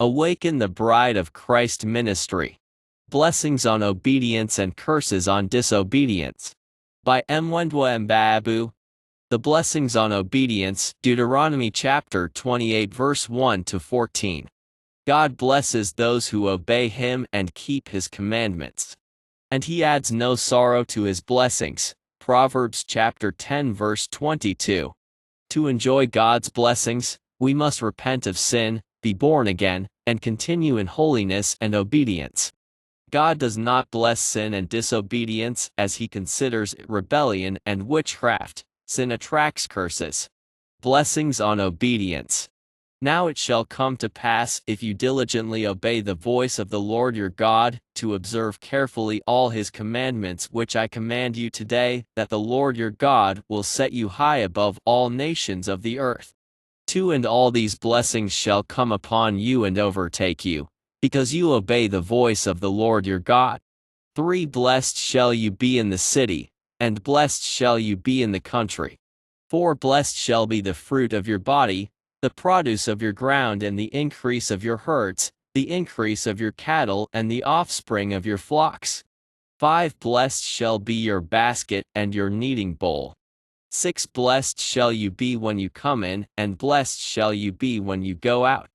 Awaken the Bride of Christ Ministry. Blessings on Obedience and Curses on Disobedience. By Mwendwa Mbabu. The Blessings on Obedience, Deuteronomy chapter 28 verse 1 to 14. God blesses those who obey Him and keep His commandments. And He adds no sorrow to His blessings. Proverbs chapter 10 verse 22. To enjoy God's blessings, we must repent of sin, be born again, and continue in holiness and obedience. God does not bless sin and disobedience, as He considers it rebellion and witchcraft. Sin attracts curses. Blessings on obedience. Now it shall come to pass, if you diligently obey the voice of the Lord your God, to observe carefully all His commandments which I command you today, that the Lord your God will set you high above all nations of the earth. 2 And all these blessings shall come upon you and overtake you, because you obey the voice of the Lord your God. 3 Blessed shall you be in the city, and blessed shall you be in the country. 4 Blessed shall be the fruit of your body, the produce of your ground and the increase of your herds, the increase of your cattle and the offspring of your flocks. 5 Blessed shall be your basket and your kneading bowl. 6 Blessed shall you be when you come in, and blessed shall you be when you go out.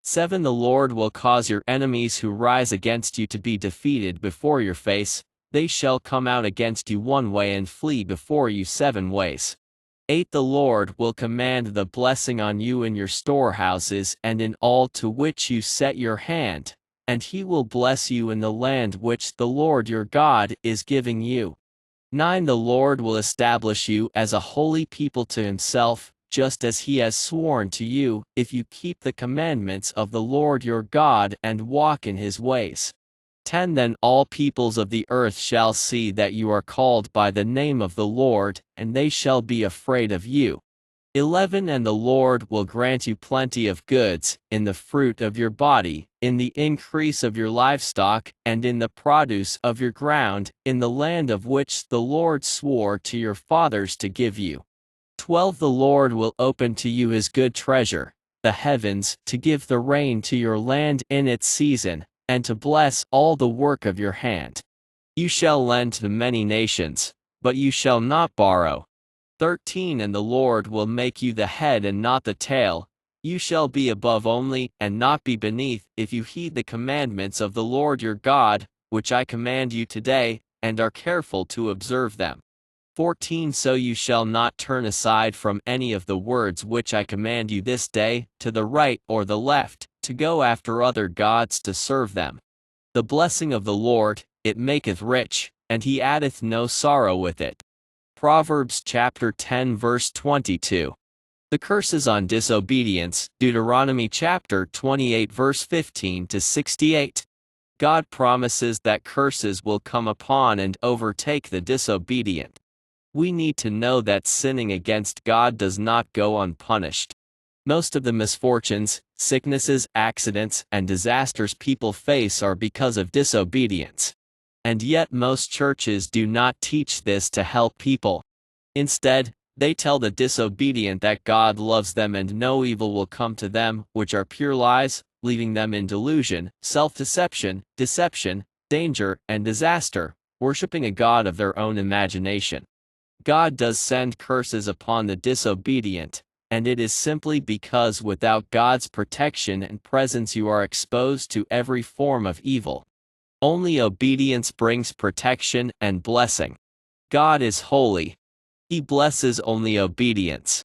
7 The Lord will cause your enemies who rise against you to be defeated before your face. They shall come out against you one way and flee before you 7 ways. 8 The Lord will command the blessing on you in your storehouses and in all to which you set your hand, and He will bless you in the land which the Lord your God is giving you. 9 The Lord will establish you as a holy people to Himself, just as He has sworn to you, if you keep the commandments of the Lord your God and walk in His ways. 10 Then all peoples of the earth shall see that you are called by the name of the Lord, and they shall be afraid of you. 11 And the Lord will grant you plenty of goods, in the fruit of your body, in the increase of your livestock, and in the produce of your ground, in the land of which the Lord swore to your fathers to give you. 12 The Lord will open to you His good treasure, the heavens, to give the rain to your land in its season, and to bless all the work of your hand. You shall lend to many nations, but you shall not borrow. 13 And the Lord will make you the head and not the tail. You shall be above only, and not be beneath, if you heed the commandments of the Lord your God, which I command you today, and are careful to observe them. 14 So you shall not turn aside from any of the words which I command you this day, to the right or the left, to go after other gods to serve them. The blessing of the Lord, it maketh rich, and He addeth no sorrow with it. Proverbs chapter 10 verse 22. The curses on disobedience, Deuteronomy chapter 28 verse 15 to 68. God promises that curses will come upon and overtake the disobedient. We need to know that sinning against God does not go unpunished. Most of the misfortunes, sicknesses, accidents, and disasters people face are because of disobedience. And yet most churches do not teach this to help people. Instead, they tell the disobedient that God loves them and no evil will come to them, which are pure lies, leaving them in delusion, self-deception, deception, danger, and disaster, worshiping a god of their own imagination. God does send curses upon the disobedient, and it is simply because without God's protection and presence you are exposed to every form of evil. Only obedience brings protection and blessing. God is holy. He blesses only obedience.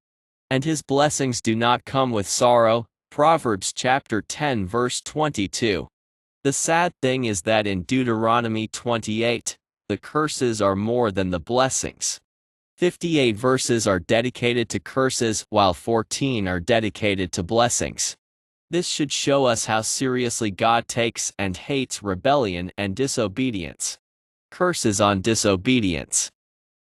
And His blessings do not come with sorrow. Proverbs chapter 10 verse 22. The sad thing is that in Deuteronomy 28, the curses are more than the blessings. 58 verses are dedicated to curses, while 14 are dedicated to blessings. This should show us how seriously God takes and hates rebellion and disobedience. Curses on disobedience.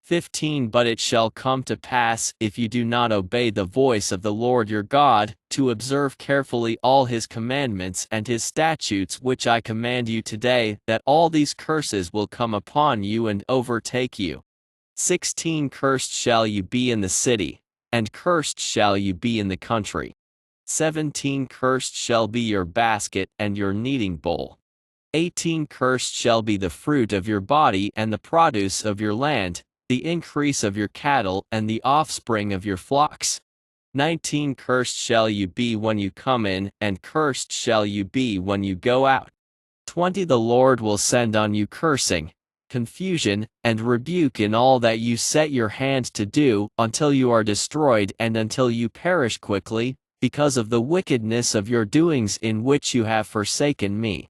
15 But it shall come to pass, if you do not obey the voice of the Lord your God, to observe carefully all His commandments and His statutes which I command you today, that all these curses will come upon you and overtake you. 16 Cursed shall you be in the city, and cursed shall you be in the country. 17 Cursed shall be your basket and your kneading bowl. 18 Cursed shall be the fruit of your body and the produce of your land, the increase of your cattle and the offspring of your flocks. 19 Cursed shall you be when you come in, and cursed shall you be when you go out. 20 The Lord will send on you cursing, confusion, and rebuke in all that you set your hand to do, until you are destroyed and until you perish quickly, because of the wickedness of your doings in which you have forsaken me.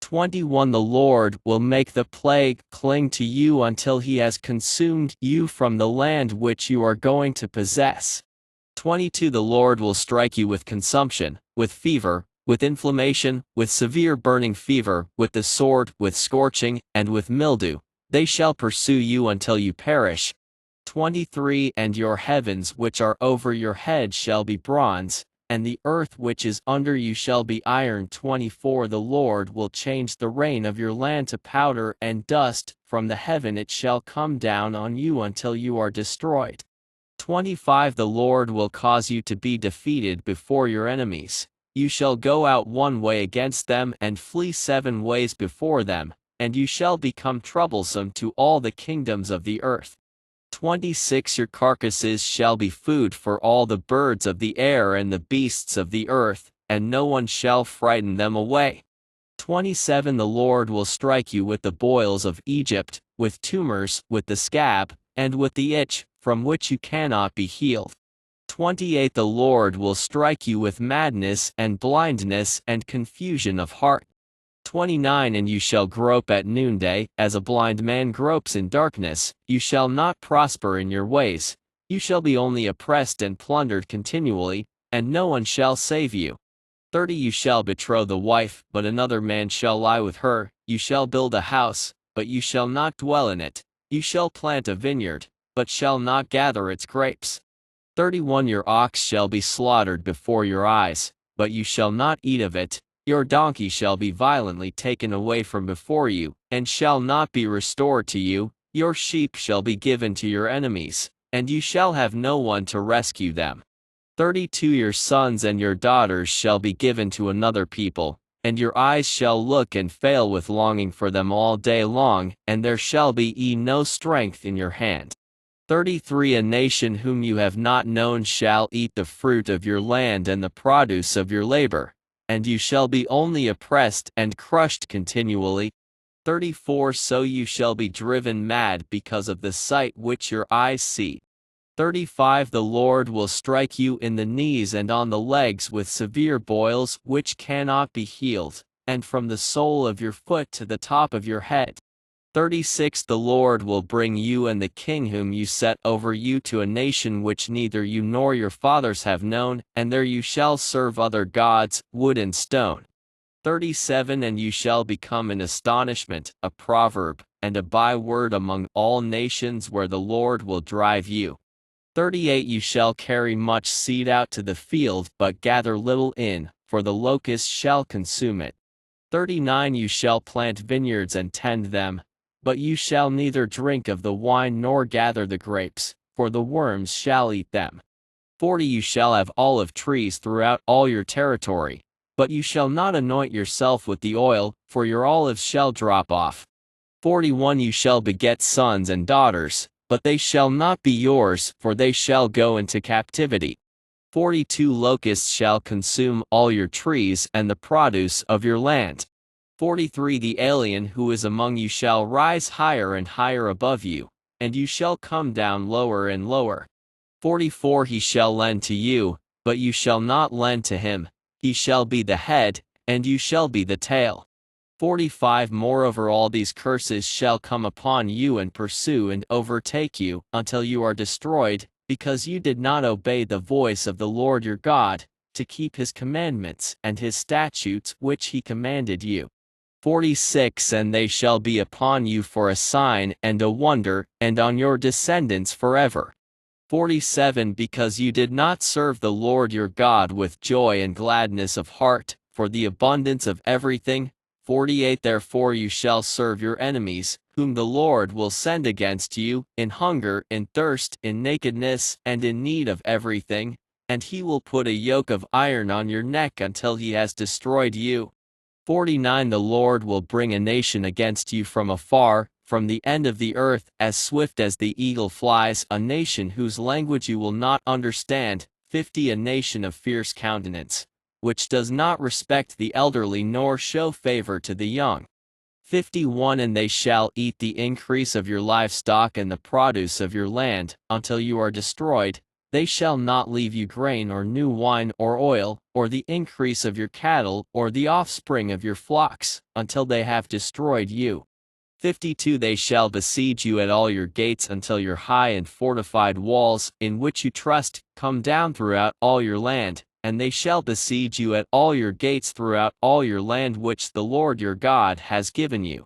21 The Lord will make the plague cling to you until he has consumed you from the land which you are going to possess. 22 The Lord will strike you with consumption, with fever, with inflammation, with severe burning fever, with the sword, with scorching, and with mildew. They shall pursue you until you perish. 23 And your heavens which are over your head shall be bronze, and the earth which is under you shall be iron. 24 The Lord will change the rain of your land to powder and dust, from the heaven it shall come down on you until you are destroyed. 25 The Lord will cause you to be defeated before your enemies. You shall go out one way against them and flee 7 ways before them, and you shall become troublesome to all the kingdoms of the earth. 26 Your carcasses shall be food for all the birds of the air and the beasts of the earth, and no one shall frighten them away. 27 The Lord will strike you with the boils of Egypt, with tumors, with the scab, and with the itch, from which you cannot be healed. 28 The Lord will strike you with madness and blindness and confusion of heart. 29 And you shall grope at noonday, as a blind man gropes in darkness. You shall not prosper in your ways. You shall be only oppressed and plundered continually, and no one shall save you. 30 You shall betroth the wife, but another man shall lie with her. You shall build a house, but you shall not dwell in it. You shall plant a vineyard, but shall not gather its grapes. 31 Your ox shall be slaughtered before your eyes, but you shall not eat of it. Your donkey shall be violently taken away from before you, and shall not be restored to you. Your sheep shall be given to your enemies, and you shall have no one to rescue them. 32 Your sons and your daughters shall be given to another people, and your eyes shall look and fail with longing for them all day long, and there shall be no strength in your hand. 33 A nation whom you have not known shall eat the fruit of your land and the produce of your labor, and you shall be only oppressed and crushed continually. 34 So you shall be driven mad because of the sight which your eyes see. 35 The Lord will strike you in the knees and on the legs with severe boils which cannot be healed, and from the sole of your foot to the top of your head. 36 The Lord will bring you and the king whom you set over you to a nation which neither you nor your fathers have known, and there you shall serve other gods, wood and stone. 37 And you shall become an astonishment, a proverb, and a byword among all nations where the Lord will drive you. 38 You shall carry much seed out to the field, but gather little in, for the locust shall consume it. 39 You shall plant vineyards and tend them, but you shall neither drink of the wine nor gather the grapes, for the worms shall eat them. 40 You shall have olive trees throughout all your territory, but you shall not anoint yourself with the oil, for your olives shall drop off. 41 You shall beget sons and daughters, but they shall not be yours, for they shall go into captivity. 42 Locusts shall consume all your trees and the produce of your land. 43 The alien who is among you shall rise higher and higher above you, and you shall come down lower and lower. 44 He shall lend to you, but you shall not lend to him. He shall be the head, and you shall be the tail. 45 Moreover all these curses shall come upon you and pursue and overtake you, until you are destroyed, because you did not obey the voice of the Lord your God, to keep his commandments and his statutes which he commanded you. 46 And they shall be upon you for a sign and a wonder, and on your descendants forever. 47 Because you did not serve the Lord your God with joy and gladness of heart, for the abundance of everything. 48 Therefore you shall serve your enemies, whom the Lord will send against you, in hunger, in thirst, in nakedness, and in need of everything. and he will put a yoke of iron on your neck until he has destroyed you. 49 The Lord will bring a nation against you from afar, from the end of the earth, as swift as the eagle flies, a nation whose language you will not understand. 50 A nation of fierce countenance, which does not respect the elderly nor show favor to the young. 51 And they shall eat the increase of your livestock and the produce of your land, until you are destroyed. They shall not leave you grain or new wine or oil, or the increase of your cattle, or the offspring of your flocks, until they have destroyed you. 52 They shall besiege you at all your gates until your high and fortified walls, in which you trust, come down throughout all your land, and they shall besiege you at all your gates throughout all your land which the Lord your God has given you.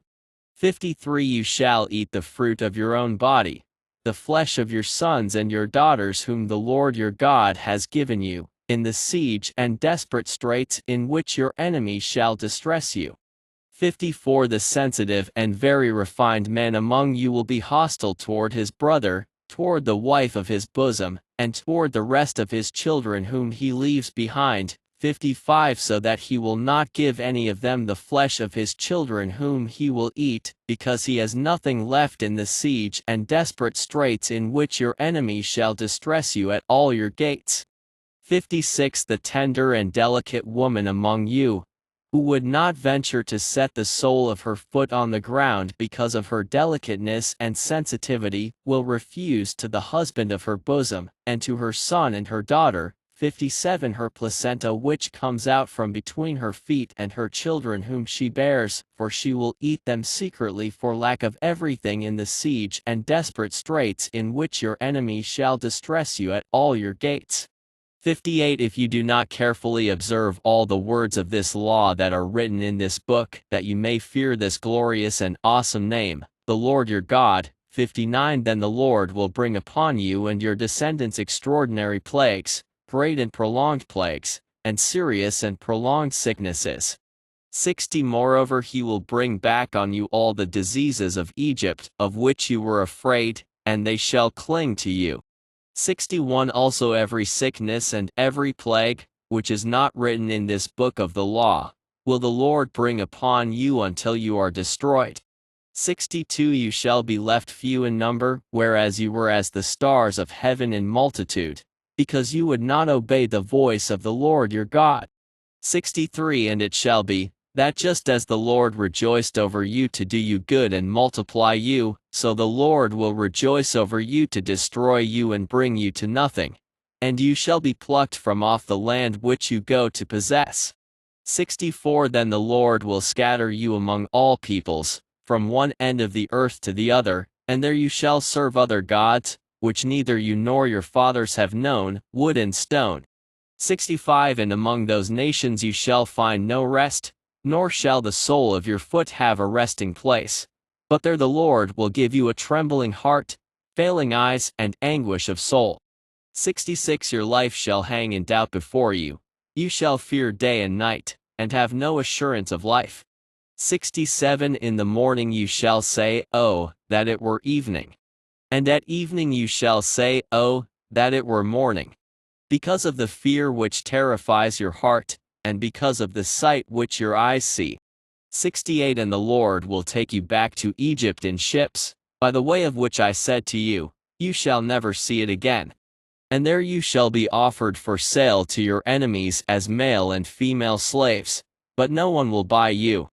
53 You shall eat the fruit of your own body, the flesh of your sons and your daughters whom the Lord your God has given you, in the siege and desperate straits in which your enemy shall distress you. 54 The sensitive and very refined man among you will be hostile toward his brother, toward the wife of his bosom, and toward the rest of his children whom he leaves behind. 55 So that he will not give any of them the flesh of his children whom he will eat, because he has nothing left in the siege and desperate straits in which your enemy shall distress you at all your gates. 56 The tender and delicate woman among you, who would not venture to set the sole of her foot on the ground because of her delicateness and sensitivity, will refuse to the husband of her bosom, and to her son and her daughter. 57 Her placenta which comes out from between her feet and her children whom she bears, for she will eat them secretly for lack of everything in the siege and desperate straits in which your enemy shall distress you at all your gates. 58 If you do not carefully observe all the words of this law that are written in this book, that you may fear this glorious and awesome name, the Lord your God. 59 Then the Lord will bring upon you and your descendants extraordinary plagues, great and prolonged plagues, and serious and prolonged sicknesses. 60 Moreover he will bring back on you all the diseases of Egypt, of which you were afraid, and they shall cling to you. 61 Also every sickness and every plague, which is not written in this book of the law, will the Lord bring upon you until you are destroyed. 62 You shall be left few in number, whereas you were as the stars of heaven in multitude, because you would not obey the voice of the Lord your God. 63 And it shall be, that just as the Lord rejoiced over you to do you good and multiply you, so the Lord will rejoice over you to destroy you and bring you to nothing. And you shall be plucked from off the land which you go to possess. 64 Then the Lord will scatter you among all peoples, from one end of the earth to the other, and there you shall serve other gods, which neither you nor your fathers have known, wood and stone. 65 And among those nations you shall find no rest, nor shall the sole of your foot have a resting place. But there the Lord will give you a trembling heart, failing eyes, and anguish of soul. 66 Your life shall hang in doubt before you. You shall fear day and night, and have no assurance of life. 67 In the morning you shall say, Oh, that it were evening. And at evening you shall say, Oh, that it were morning. Because of the fear which terrifies your heart, and because of the sight which your eyes see. 68 And the Lord will take you back to Egypt in ships, by the way of which I said to you, you shall never see it again. And there you shall be offered for sale to your enemies as male and female slaves, but no one will buy you.